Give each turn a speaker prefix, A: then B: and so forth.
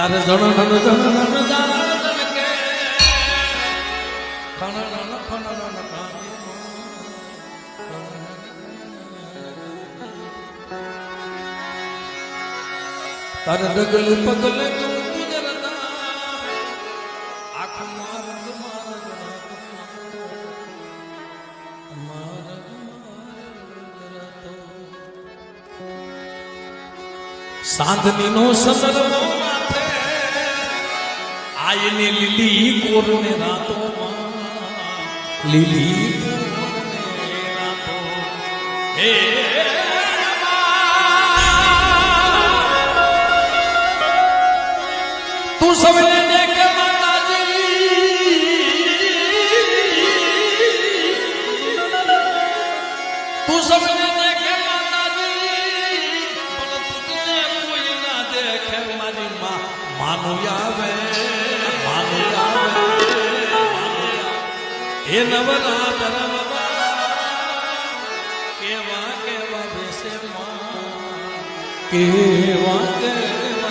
A: તારે જણ કે તારે ડગલે પગલે ગુજરતા આખ માર્ગ સાંધની નો સદરવો માથે આયને લીલી કોરને રાતો લીલી કોરને રાતો હે તું સવને દેખે માતાજી તું સવને દેખે માતાજી પણ તુજને કોઈ ના દેખે મારી માં માનું આવે એ નવરાત્ર કેવા કેવા દેશે માં કેવા કેવા